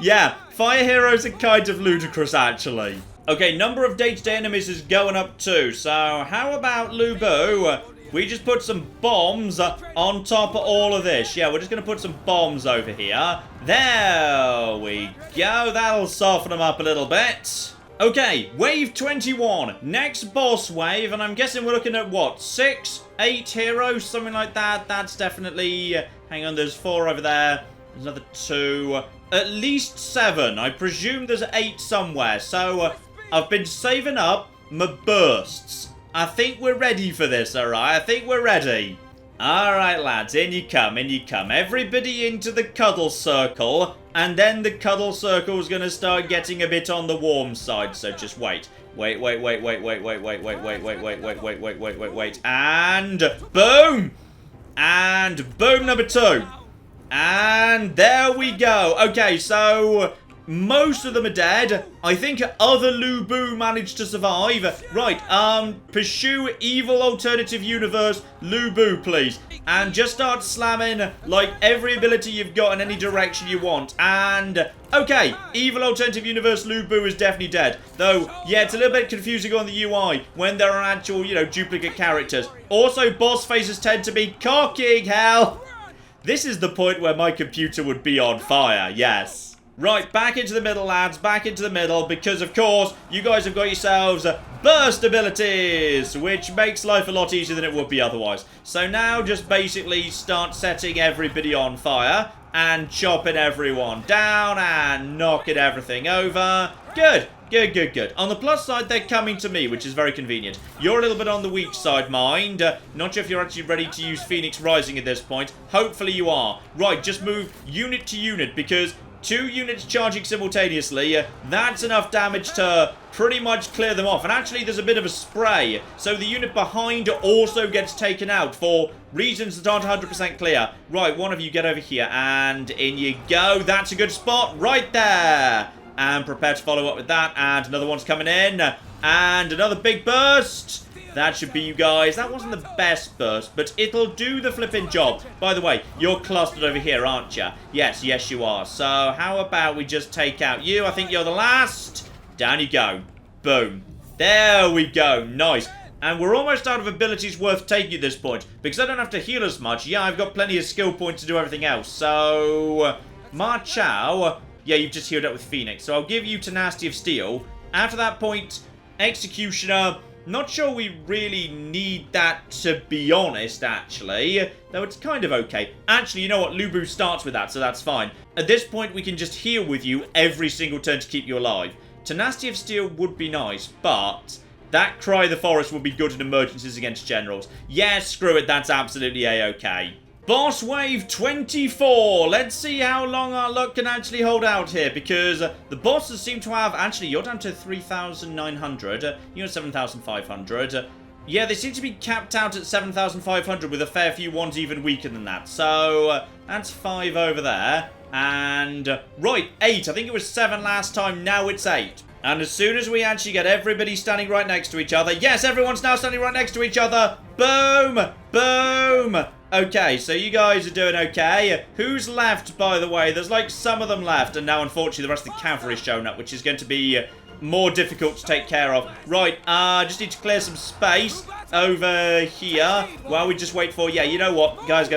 Yeah, fire heroes are kind of ludicrous, actually. Okay, number of day-to-day enemies is going up too. So, how about Lubu? We just put some bombs on top of all of this. Yeah, we're just going to put some bombs over here. There we go. That'll soften them up a little bit. Okay, wave 21. Next boss wave, and I'm guessing we're looking at, what, 6, 8 heroes? Something like that. That's definitely... hang on, there's 4 over there. There's another 2. At least 7. I presume there's 8 somewhere. So, I've been saving up my bursts. I think we're ready for this, alright? I think we're ready. Alright, lads, in you come, in you come. Everybody into the cuddle circle, and then the cuddle circle's gonna start getting a bit on the warm side, so just wait. Wait, and boom! And boom number 2. And there we go. Okay, so... most of them are dead. I think other Lubu managed to survive. Right, pursue evil alternative universe Lubu, please. And just start slamming, like, every ability you've got in any direction you want. And, okay, evil alternative universe Lubu is definitely dead. Though, yeah, it's a little bit confusing on the UI when there are actual, you know, duplicate characters. Also, boss faces tend to be cocking hell. This is the point where my computer would be on fire, yes. Right, back into the middle, lads. Back into the middle, because, of course, you guys have got yourselves burst abilities, which makes life a lot easier than it would be otherwise. So now just basically start setting everybody on fire and chopping everyone down and knocking everything over. Good. Good, good, good. On the plus side, they're coming to me, which is very convenient. You're a little bit on the weak side, mind. Not sure if you're actually ready to use Phoenix Rising at this point. Hopefully you are. Right, just move unit to unit, because 2 units charging simultaneously, that's enough damage to pretty much clear them off. And actually, there's a bit of a spray, so the unit behind also gets taken out for reasons that aren't 100% clear. Right, one of you get over here, and in you go. That's a good spot right there. And prepare to follow up with that. And another one's coming in. And another big burst. That should be you guys. That wasn't the best burst, but it'll do the flipping job. By the way, you're clustered over here, aren't you? Yes, yes you are. So how about we just take out you? I think you're the last. Down you go. Boom. There we go. Nice. And we're almost out of abilities worth taking at this point, because I don't have to heal as much. Yeah, I've got plenty of skill points to do everything else. So, Ma Chao... yeah, you've just healed up with Phoenix. So I'll give you Tenacity of Steel. After that point, Executioner. Not sure we really need that, to be honest, actually. Though it's kind of okay. Actually, you know what? Lubu starts with that, so that's fine. At this point, we can just heal with you every single turn to keep you alive. Tenacity of Steel would be nice, but that Cry of the Forest would be good in emergencies against generals. Yeah, screw it. That's absolutely a-okay. Boss wave 24. Let's see how long our luck can actually hold out here, because the bosses seem to have... actually, you're down to 3,900. You're at 7,500. Yeah, they seem to be capped out at 7,500 with a fair few ones even weaker than that. So, that's 5 over there. And, right, 8. I think it was 7 last time. Now it's 8. And as soon as we actually get everybody standing right next to each other... yes, everyone's now standing right next to each other. Boom! Boom! Okay, so you guys are doing okay. Who's left, by the way? There's like some of them left, and now unfortunately the rest of the cavalry's shown up, which is going to be more difficult to take care of. Right, just need to clear some space over here while we just wait for... yeah, you know what? Guys.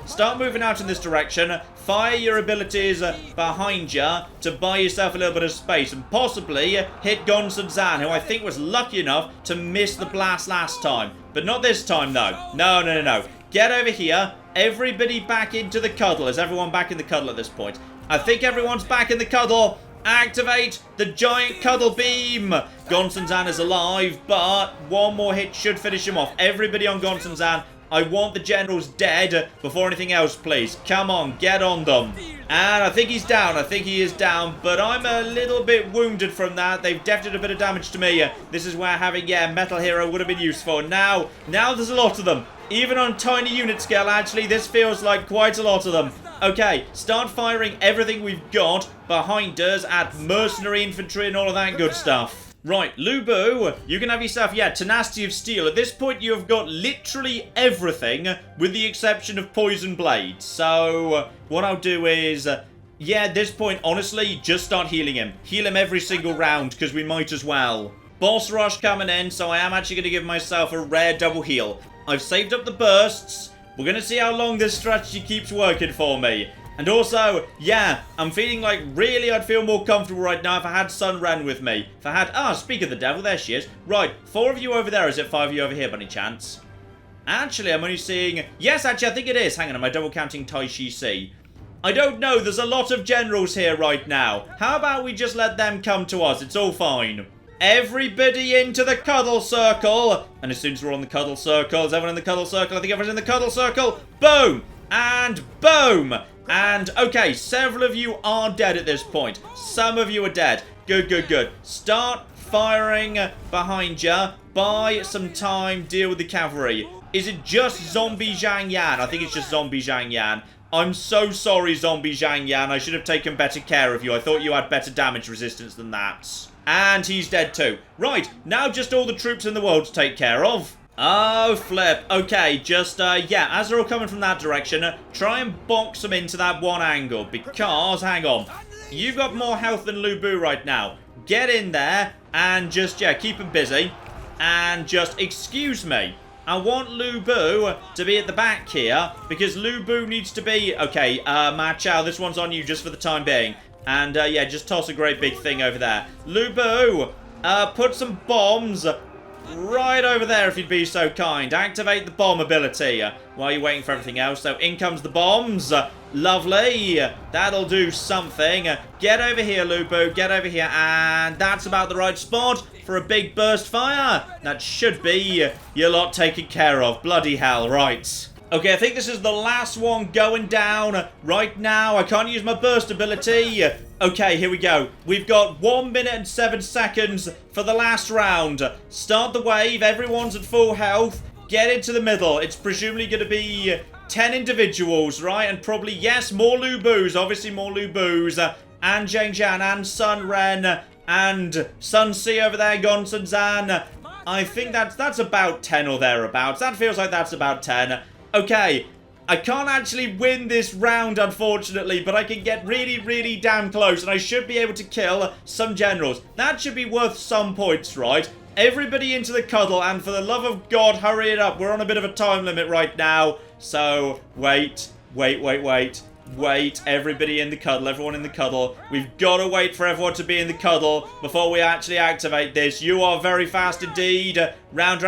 Start moving out in this direction. Fire your abilities behind you to buy yourself a little bit of space, and possibly hit Gonsun Zan, who I think was lucky enough to miss the blast last time. But not this time, though. No. Get over here. Everybody back into the cuddle. Is everyone back in the cuddle at this point? I think everyone's back in the cuddle. Activate the giant cuddle beam. Gonsun Zan is alive, but one more hit should finish him off. Everybody on Gonsun Zan. I want the generals dead before anything else, please. Come on, get on them. And I think he's down. I think he is down, but I'm a little bit wounded from that. They've definitely done a bit of damage to me. This is where having, yeah, Metal Hero would have been useful. Now there's a lot of them. Even on tiny unit scale, actually, this feels like quite a lot of them. Okay, start firing everything we've got behind us at mercenary infantry and all of that good stuff. Right, Lubu, you can have yourself, yeah, Tenacity of Steel. At this point, you have got literally everything with the exception of Poison Blade. So, what I'll do is, yeah, at this point, honestly, just start healing him. Heal him every single round, because we might as well. Boss rush coming in, so I am actually going to give myself a rare double heal. I've saved up the bursts. We're going to see how long this strategy keeps working for me. And also, yeah, I'm feeling like really I'd feel more comfortable right now if I had Sun Ren with me. If I had... speak of the devil, there she is. Right, 4 of you over there. Is it 5 of you over here, by any chance? Actually, I'm only seeing... Yes, actually, I think it is. Hang on, am I double counting Tai Shi Si? I don't know. There's a lot of generals here right now. How about we just let them come to us? It's all fine. Everybody into the cuddle circle. And as soon as we're on the cuddle circle, is everyone in the cuddle circle? I think everyone's in the cuddle circle. Boom! And boom! And, okay, several of you are dead at this point. Some of you are dead. Good, good, good. Start firing behind you. Buy some time. Deal with the cavalry. Is it just Zombie Zhang Yan? I think it's just Zombie Zhang Yan. I'm so sorry, Zombie Zhang Yan. I should have taken better care of you. I thought you had better damage resistance than that. And he's dead too. Right, now just all the troops in the world to take care of. Oh, flip. Okay, just, yeah, as they're all coming from that direction, try and box them into that one angle. Because, hang on, you've got more health than Lubu right now. Get in there and just, yeah, keep them busy. And just, excuse me, I want Lubu to be at the back here. Because Lubu needs to be, okay, Ma Chao, this one's on you just for the time being. And, yeah, just toss a great big thing over there. Lubu, put some bombs right over there if you'd be so kind. Activate the bomb ability while you're waiting for everything else. So, in comes the bombs. Lovely. That'll do something. Get over here, Lubu. Get over here. And that's about the right spot for a big burst fire. That should be your lot taken care of. Bloody hell, right. Okay, I think this is the last one going down right now. I can't use my burst ability. Okay, here we go. We've got 1 minute and 7 seconds for the last round. Start the wave. Everyone's at full health. Get into the middle. It's presumably going to be 10 individuals, right? And probably, yes, more Lubus. Obviously, more Lubus. And Zheng Jian and Sun Ren and Sun Si over there, Gonsun Zan. I think that's about 10 or thereabouts. That feels like that's about 10. Okay, I can't actually win this round, unfortunately, but I can get really, really damn close, and I should be able to kill some generals. That should be worth some points, right? Everybody into the cuddle, and for the love of God, hurry it up. We're on a bit of a time limit right now, so wait. Wait, everybody in the cuddle, everyone in the cuddle. We've got to wait for everyone to be in the cuddle before we actually activate this. You are very fast indeed. Round.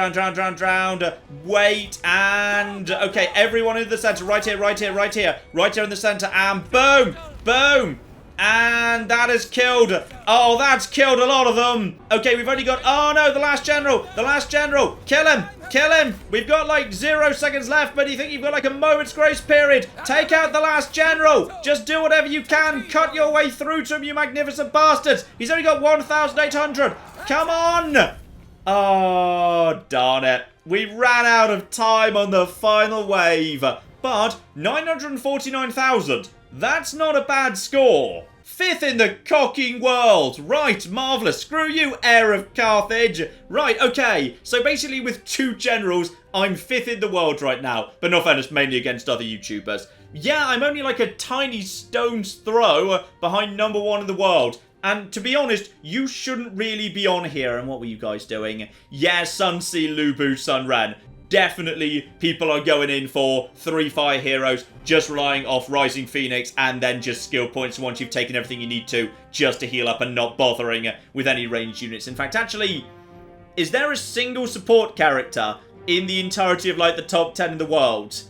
Wait, and... Okay, everyone in the center. Right here. Right here in the center. And boom. And that has killed... Oh, that's killed a lot of them. Okay, we've only got... Oh, no, the last general. Kill him. We've got like 0 seconds left, but you think you've got like a moment's grace period. Take out the last general. Just do whatever you can. Cut your way through to him, you magnificent bastards. He's only got 1,800. Come on. Oh, darn it. We ran out of time on the final wave. But 949,000. That's not a bad score. 5th in the cocking world. Right, marvellous. Screw you, heir of Carthage. Right, okay. So basically with 2 generals, I'm 5th in the world right now. But not fairness, mainly against other YouTubers. Yeah, I'm only like a tiny stone's throw behind #1 in the world. And to be honest, you shouldn't really be on here. And what were you guys doing? Yeah, Sun Si, Lubu, Sun Ren. Definitely people are going in for 3 fire heroes, just relying off Rising Phoenix and then just skill points once you've taken everything you need to just to heal up and not bothering with any ranged units. In fact, actually, is there a single support character in the entirety of like the top 10 in the world?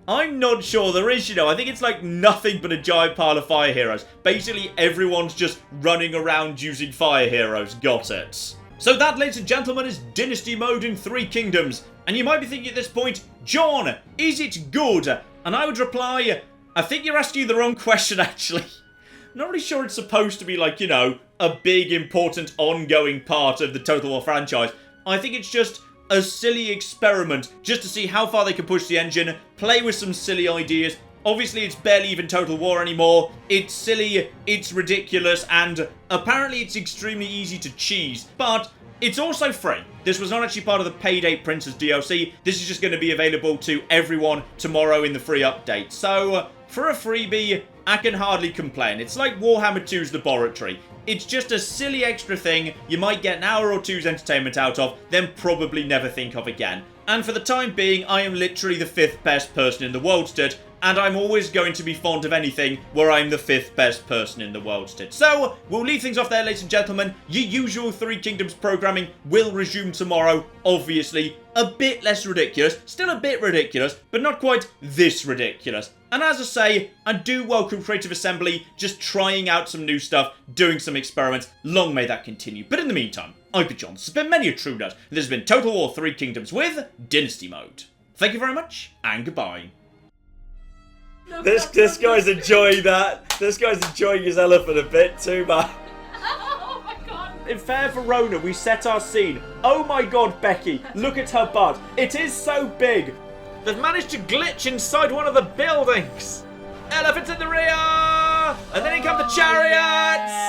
I'm not sure there is, you know. I think it's like nothing but a giant pile of fire heroes. Basically, everyone's just running around using fire heroes. Got it. So that, ladies and gentlemen, is Dynasty Mode in 3 Kingdoms. And you might be thinking at this point, John, is it good? And I would reply, I think you're asking the wrong question, actually. I'm not really sure it's supposed to be like, you know, a big, important, ongoing part of the Total War franchise. I think it's just a silly experiment just to see how far they can push the engine, play with some silly ideas. Obviously, it's barely even Total War anymore. It's silly, it's ridiculous, and apparently it's extremely easy to cheese. But it's also free. This was not actually part of the Paid 8 Princess DLC. This is just going to be available to everyone tomorrow in the free update. So, for a freebie, I can hardly complain. It's like Warhammer 2's Laboratory. It's just a silly extra thing you might get an hour or two's entertainment out of, then probably never think of again. And for the time being, I am literally the 5th best person in the world stood, and I'm always going to be fond of anything where I'm the 5th best person in the world stood. So, we'll leave things off there, ladies and gentlemen. Your usual Three Kingdoms programming will resume tomorrow, obviously. A bit less ridiculous, still a bit ridiculous, but not quite this ridiculous. And as I say, I do welcome Creative Assembly just trying out some new stuff, doing some experiments. Long may that continue. But in the meantime, I've been John. This has been many a true nut. This has been Total War Three Kingdoms with Dynasty Mode. Thank you very much, and goodbye. This guy's enjoying that. This guy's enjoying his elephant a bit too, man. Oh my god. In Fair Verona, we set our scene. Oh my god, Becky, look at her butt. It is so big. They've managed to glitch inside one of the buildings. Elephants in the rear! And then in come the chariots!